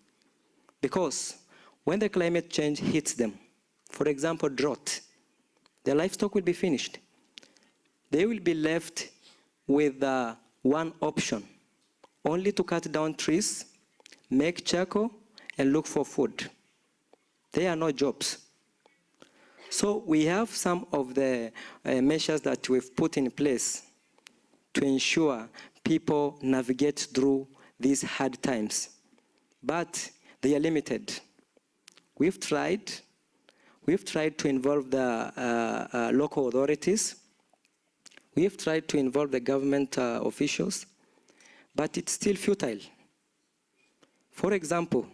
Speaker 3: Because when the climate change hits them, for example, drought, their livestock will be finished. They will be left with one option, only to cut down trees, make charcoal, and look for food. There are no jobs. So we have some of the measures that we've put in place to ensure people navigate through these hard times. But they are limited. We've tried to involve the local authorities. We've tried to involve the government officials, but it's still futile. For example,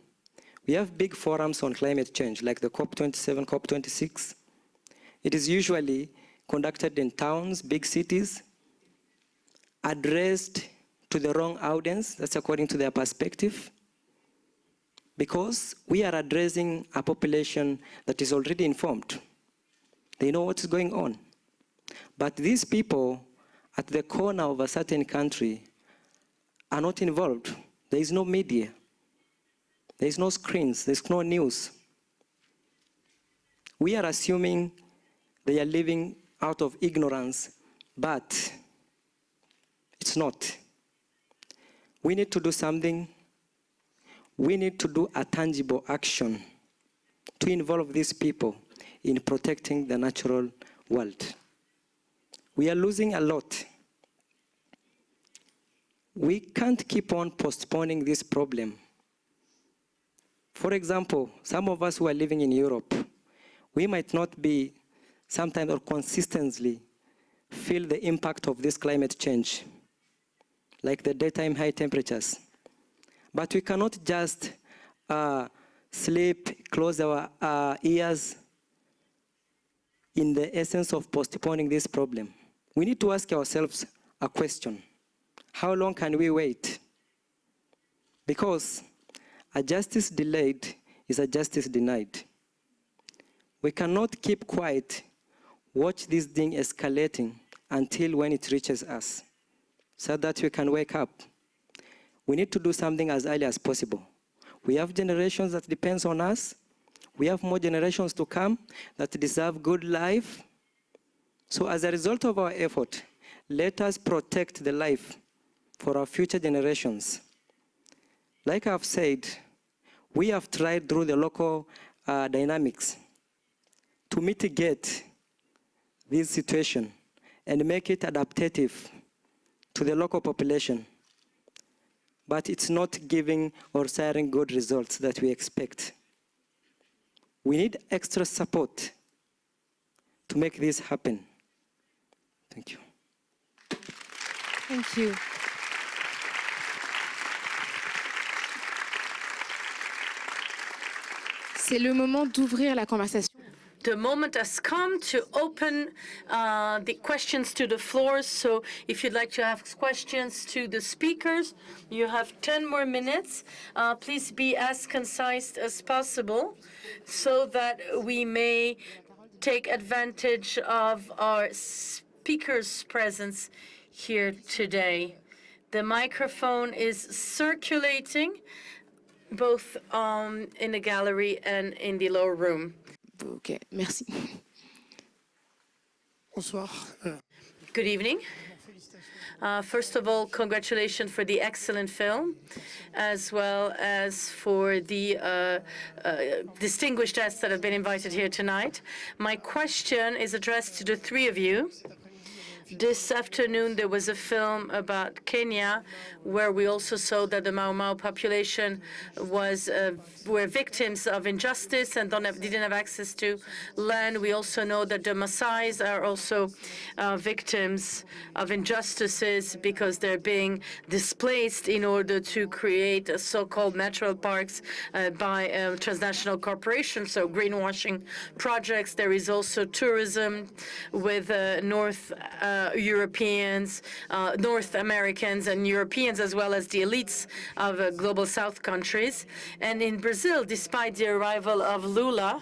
Speaker 3: we have big forums on climate change, like the COP27, COP26. It is usually conducted in towns, big cities, addressed to the wrong audience. That's according to their perspective. Because we are addressing a population that is already informed. They know what's going on. But these people at the corner of a certain country are not involved. There is no media. There is no screens. There's no news. We are assuming they are living out of ignorance, but it's not. We need to do something. We need to do a tangible action to involve these people in protecting the natural world. We are losing a lot. We can't keep on postponing this problem. For example, some of us who are living in Europe, we might not be sometimes or consistently feel the impact of this climate change, like the daytime high temperatures. But we cannot just sleep, close our ears in the essence of postponing this problem. We need to ask ourselves a question. How long can we wait? Because a justice delayed is a justice denied. We cannot keep quiet, watch this thing escalating until when it reaches us, so that we can wake up. We need to do something as early as possible. We have generations that depends on us. We have more generations to come that deserve good life. So as a result of our effort, let us protect the life for our future generations. Like I've said, we have tried through the local dynamics to mitigate this situation and make it adaptive to the local population. But it's not giving or siring good results that we expect. We need extra support to make this happen. Thank you.
Speaker 1: Thank you. C'est le moment d'ouvrir la conversation.
Speaker 7: The moment has come to open the questions to the floor. So if you'd like to ask questions to the speakers, you have 10 more minutes. Please be as concise as possible so that we may take advantage of our speakers' presence here today. The microphone is circulating both in the gallery and in the lower room.
Speaker 1: Ok, merci.
Speaker 9: Bonsoir.
Speaker 7: Good evening. First of all, congratulations for the excellent film, as well as for the distinguished guests that have been invited here tonight. My question is addressed to the three of you. This afternoon, there was a film about Kenya, where we also saw that the Mau Mau population were victims of injustice and didn't have access to land. We also know that the Maasais are also victims of injustices because they're being displaced in order to create so-called natural parks by transnational corporations, so greenwashing projects. There is also tourism with North Europeans, North Americans and Europeans, as well as the elites of global South countries. And in Brazil, despite the arrival of Lula,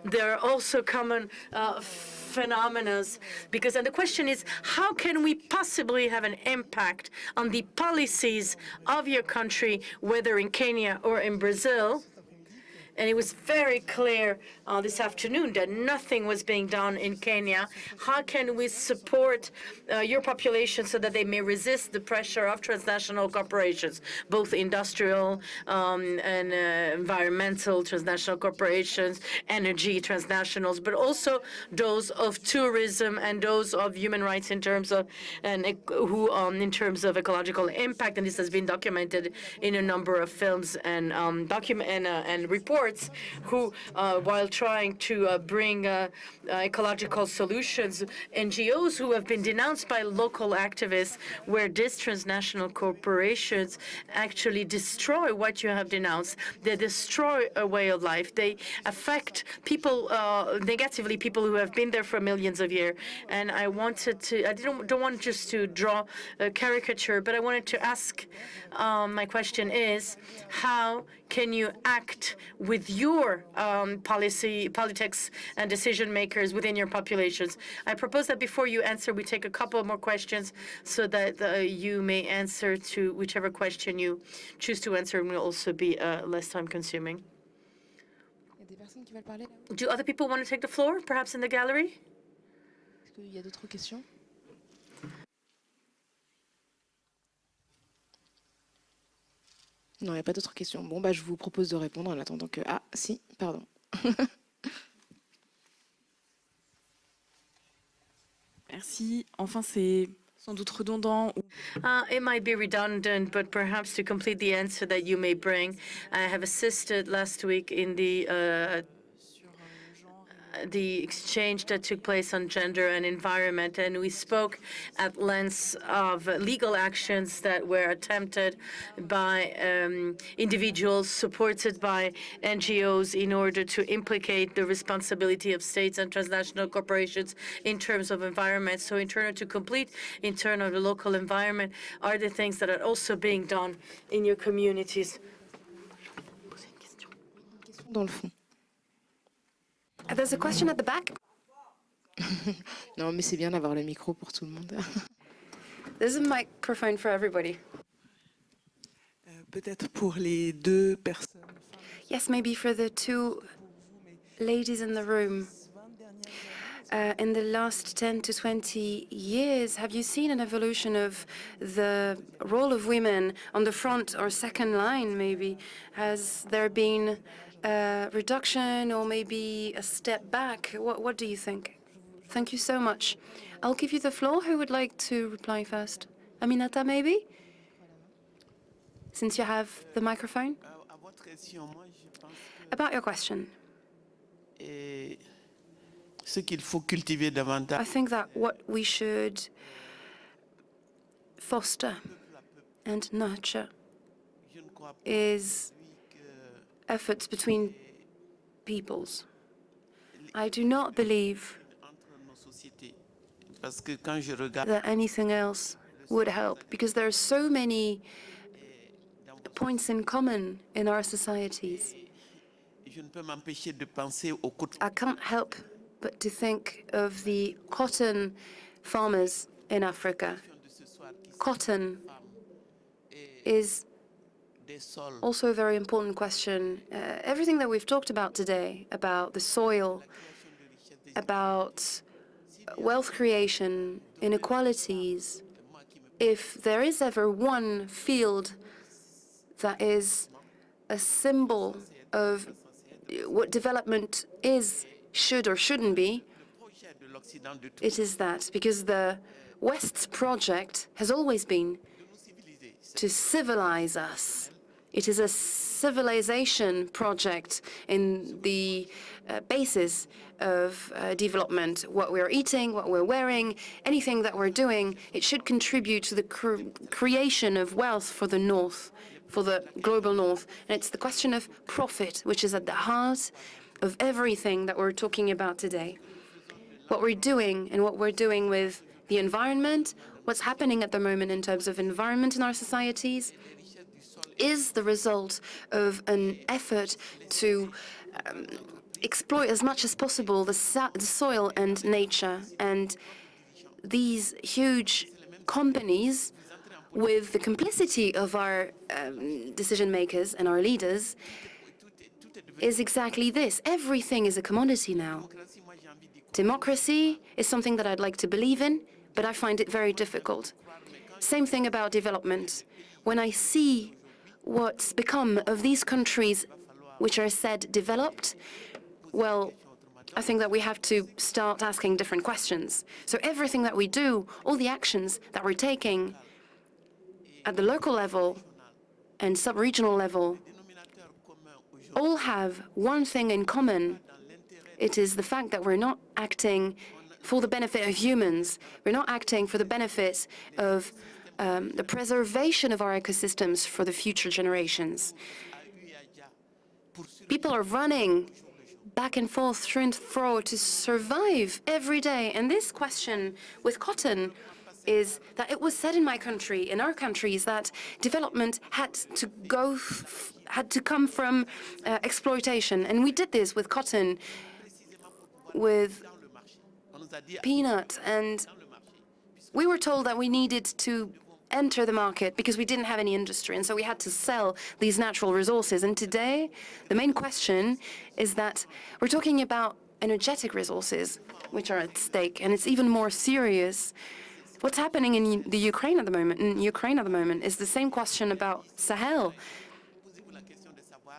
Speaker 7: there are also common phenomena, because and the question is, how can we possibly have an impact on the policies of your country, whether in Kenya or in Brazil? And it was very clear this afternoon that nothing was being done in Kenya. How can we support your population so that they may resist the pressure of transnational corporations, both industrial and environmental transnational corporations, energy transnationals, but also those of tourism and those of human rights in terms of in terms of ecological impact? And this has been documented in a number of films and reports. courts who, while trying to bring ecological solutions, NGOs who have been denounced by local activists, where these transnational corporations actually destroy what you have denounced. They destroy a way of life. They affect people negatively, people who have been there for millions of years. And I don't want just to draw a caricature, but I wanted to ask, my question is, how can you act with your politics and decision makers within your populations? I propose that before you answer, we take a couple more questions so that you may answer to whichever question you choose to answer, and will also be less time consuming. Do other people want to take the floor, perhaps in the gallery?
Speaker 1: Il y a d'autres questions? Non, il n'y a pas d'autres questions. Bon, bah, je vous propose de répondre en attendant que... Ah, si, pardon.
Speaker 9: Merci. Enfin, c'est sans doute redondant.
Speaker 7: It might be redundant, but perhaps to complete the answer that you may bring, I have assisted last week in the exchange that took place on gender and environment, and we spoke at length of legal actions that were attempted by individuals supported by NGOs in order to implicate the responsibility of states and transnational corporations in terms of environment. So in order to complete in terms of the local environment are the things that are also being done in your communities.
Speaker 1: Dans le fond.
Speaker 2: There's a question at the back.
Speaker 1: Non, mais c'est bien d'avoir le micro pour tout le monde.
Speaker 2: There's a microphone for everybody.
Speaker 9: Peut-être pour les deux personnes.
Speaker 2: Yes, maybe for the two ladies in the room. In the last 10 to 20 years, have you seen an evolution of the role of women on the front or second line, maybe? Has there been a reduction or maybe a step back? What do you think? Thank you so much. I'll give you the floor. Who would like to reply first? Aminata, maybe? Since you have the microphone. About your question. I think that what we should foster and nurture is efforts between peoples. I do not believe that anything else would help, because there are so many points in common in our societies. I can't help but to think of the cotton farmers in Africa. Cotton is also a very important question. Everything that we've talked about today, about the soil, about wealth creation, inequalities, if there is ever one field that is a symbol of what development is, should or shouldn't be, it is that, because the West's project has always been to civilize us. It is a civilization project in the basis of development. What we're eating, what we're wearing, anything that we're doing, it should contribute to the creation of wealth for the North, for the global North. And it's the question of profit, which is at the heart of everything that we're talking about today. What we're doing and what we're doing with the environment, what's happening at the moment in terms of environment in our societies, is the result of an effort to exploit as much as possible the soil and nature. And these huge companies, with the complicity of our decision makers and our leaders, is exactly this. Everything is a commodity now. Democracy is something that I'd like to believe in, but I find it very difficult. Same thing about development. When I see what's become of these countries which are said developed, well, I think that we have to start asking different questions. So everything that we do, all the actions that we're taking at the local level and sub-regional level, all have one thing in common. It is the fact that we're not acting for the benefit of humans. We're not acting for the benefit of the preservation of our ecosystems for the future generations. People are running back and forth, to and fro, to survive every day. And this question with cotton is that it was said in my country, in our countries, that development had to come from exploitation. And we did this with cotton, with peanuts, and we were told that we needed to enter the market because we didn't have any industry, and so we had to sell these natural resources. And today, the main question is that we're talking about energetic resources, which are at stake, and it's even more serious. What's happening in the Ukraine at the moment, is the same question about Sahel.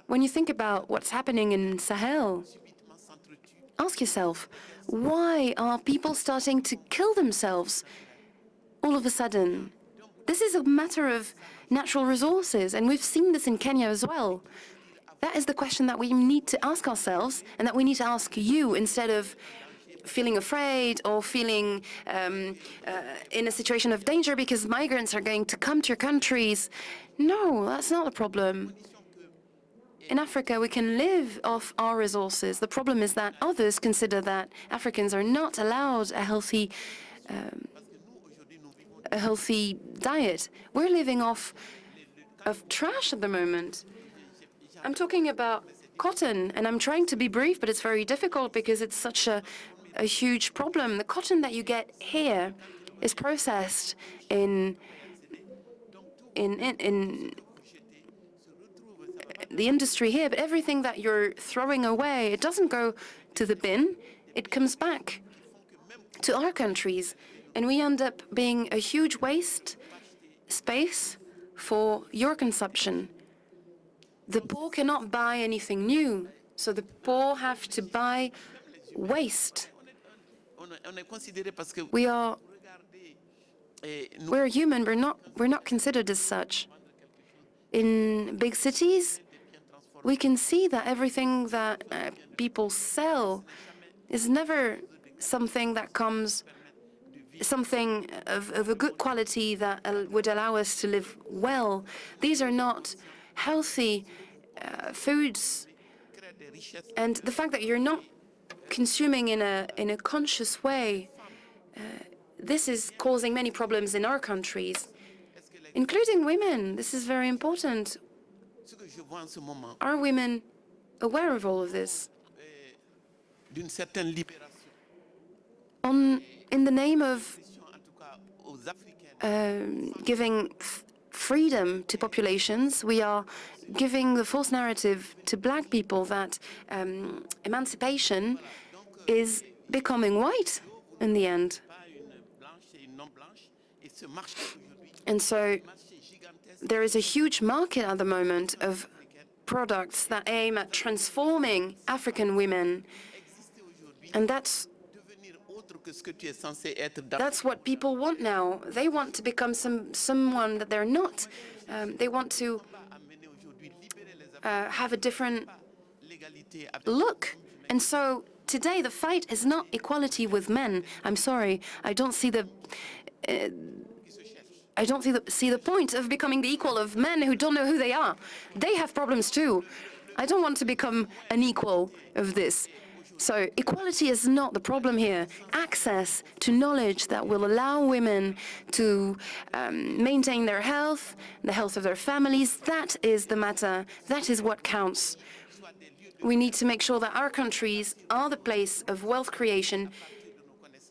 Speaker 2: When you think about what's happening in Sahel, ask yourself, why are people starting to kill themselves all of a sudden? This is a matter of natural resources, and we've seen this in Kenya as well. That is the question that we need to ask ourselves, and that we need to ask you, instead of feeling afraid or feeling in a situation of danger because migrants are going to come to your countries. No, that's not the problem. In Africa, we can live off our resources. The problem is that others consider that Africans are not allowed a healthy diet. We're living off of trash at the moment. I'm talking about cotton, and I'm trying to be brief, but it's very difficult because it's such a huge problem. The cotton that you get here is processed in the industry here, but everything that you're throwing away, it doesn't go to the bin, it comes back to our countries. And we end up being a huge waste space for your consumption. The poor cannot buy anything new, so the poor have to buy waste. We're human, we're not considered as such. In big cities, we can see that everything that people sell is never something that comes, something of a good quality that would allow us to live well. These are not healthy foods. And the fact that you're not consuming in a conscious way, this is causing many problems in our countries, including women. This is very important. Are women aware of all of this? In the name of giving freedom to populations, we are giving the false narrative to black people that emancipation is becoming white in the end. And so there is a huge market at the moment of products that aim at transforming African women. And that's what people want now. They want to become someone that they're not. They want to have a different look. And so today the fight is not equality with men. I'm sorry, I don't see the point of becoming the equal of men who don't know who they are. They have problems too. I don't want to become an equal of this. So equality is not the problem here. Access to knowledge that will allow women to maintain their health, the health of their families, that is the matter. That is what counts. We need to make sure that our countries are the place of wealth creation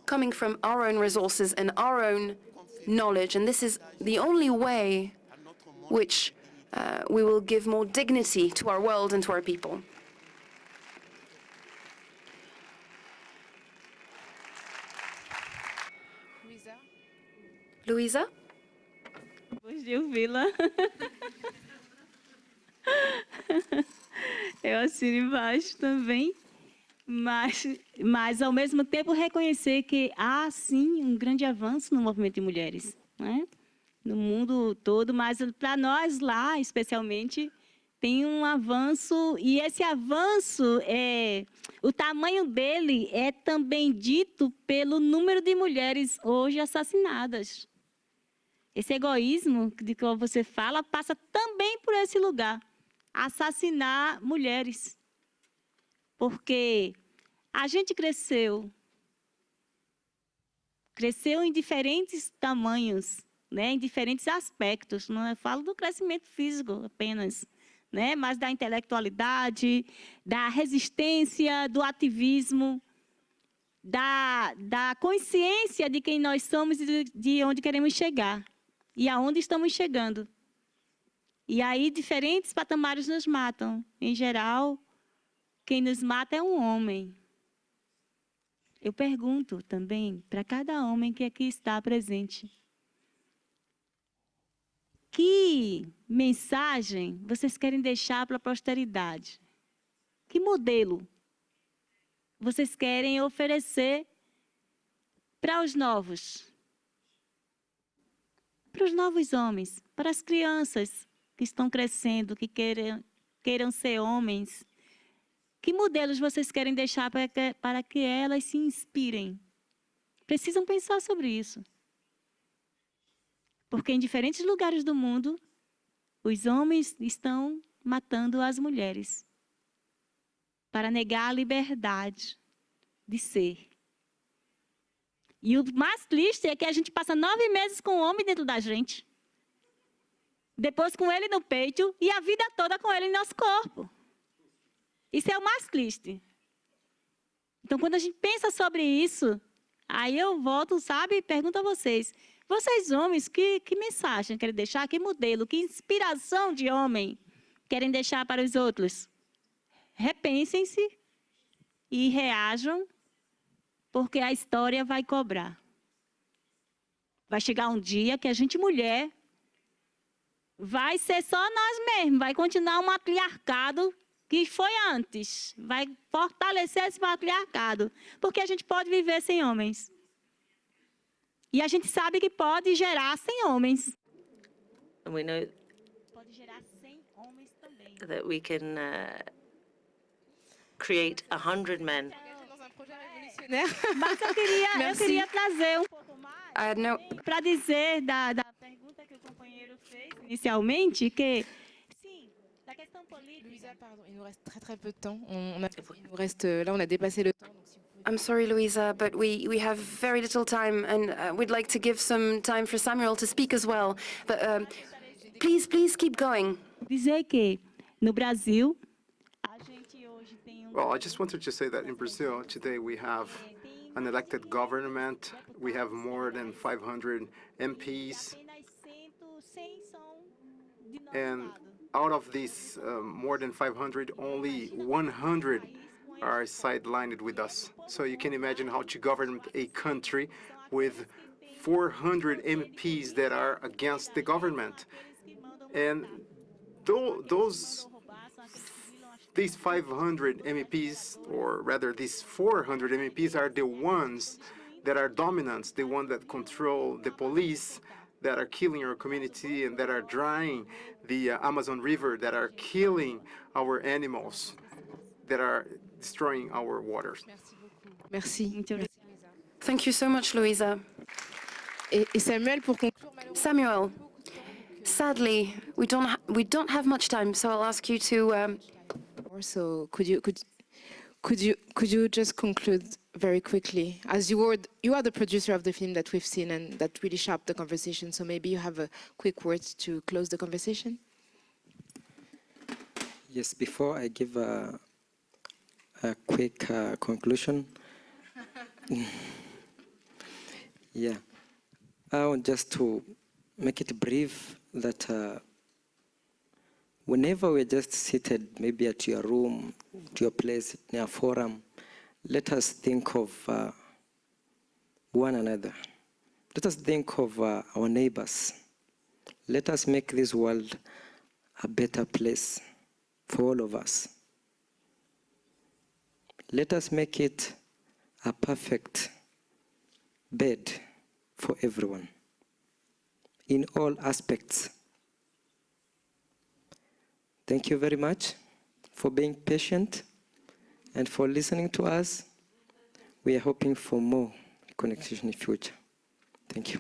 Speaker 2: coming from our own resources and our own knowledge. And this is the only way which we will give more dignity to our world and to our people. Luisa?
Speaker 5: Depois de ouvi-la, eu assino embaixo também, mas ao mesmo tempo reconhecer que há sim um grande avanço no movimento de mulheres, né? No mundo todo, mas para nós lá, especialmente, tem um avanço, e esse avanço, o tamanho dele é também dito pelo número de mulheres hoje assassinadas. Esse egoísmo de que você fala passa também por esse lugar, assassinar mulheres. Porque a gente cresceu em diferentes tamanhos, né, em diferentes aspectos. Não eu falo do crescimento físico apenas, né, mas da intelectualidade, da resistência, do ativismo, da consciência de quem nós somos e de onde queremos chegar e aonde estamos chegando. E aí diferentes patamares nos matam. Em geral, quem nos mata é um homem. Eu pergunto também para cada homem que aqui está presente: que mensagem vocês querem deixar para a posteridade? Que modelo vocês querem oferecer para os novos? Para os novos homens, para as crianças que estão crescendo, que queiram ser homens. Que modelos vocês querem deixar para que elas se inspirem? Precisam pensar sobre isso. Porque em diferentes lugares do mundo, os homens estão matando as mulheres para negar a liberdade de ser. E o mais triste é que a gente passa 9 meses com o homem dentro da gente, depois com ele no peito e a vida toda com ele em nosso corpo. Isso é o mais triste. Então, quando a gente pensa sobre isso, aí eu volto, sabe, e pergunto a vocês: vocês homens, que mensagem querem deixar? Que modelo, que inspiração de homem querem deixar para os outros? Repensem-se e reajam, porque a história vai cobrar. Vai chegar um dia que a gente, mulher, vai ser só nós mesmos, vai continuar um matriarcado que foi antes, vai fortalecer esse matriarcado, porque a gente pode viver sem homens. E a gente sabe que pode gerar sem homens.
Speaker 6: We know
Speaker 5: Pode gerar sem homens também.
Speaker 6: that we can create 100 men.
Speaker 5: Mas eu queria trazer um pouco mais para dizer da pergunta que o companheiro fez inicialmente, que sim, da questão política.
Speaker 1: Louisa, pardon, il nous reste très peu de temps. Là, on a dépassé le temps. Donc si vous pouvez...
Speaker 2: I'm sorry, Louisa, but we have very little time, and we'd like to give some time for Samuel to speak as well. But please keep going.
Speaker 5: Dizer que no Brasil a gente hoje tem
Speaker 8: Well, I just wanted to say that in Brazil today we have an elected government. We have more than 500 MPs. And out of these more than 500, only 100 are sidelined with us. So you can imagine how to govern a country with 400 MPs that are against the government. And these 500 MEPs, or rather these 400 MEPs, are the ones that are dominant, the ones that control the police, that are killing our community and that are drying the Amazon River, that are killing our animals, that are destroying our waters.
Speaker 1: Merci.
Speaker 2: Thank you so much, Louisa.
Speaker 1: Et Samuel, pour conclure,
Speaker 2: Samuel, sadly, we don't have much time, so I'll ask you to.
Speaker 1: So could you just conclude very quickly, as you are the producer of the film that we've seen and that really shaped the conversation, so maybe you have a quick word to close the conversation?
Speaker 3: Yes, before I give a quick conclusion. Yeah, I want just to make it brief that whenever we're just seated, maybe at your room, to your place, in a forum, let us think of one another. Let us think of our neighbors. Let us make this world a better place for all of us. Let us make it a perfect bed for everyone in all aspects. Thank you very much for being patient and for listening to us. We are hoping for more connection in the future. Thank you.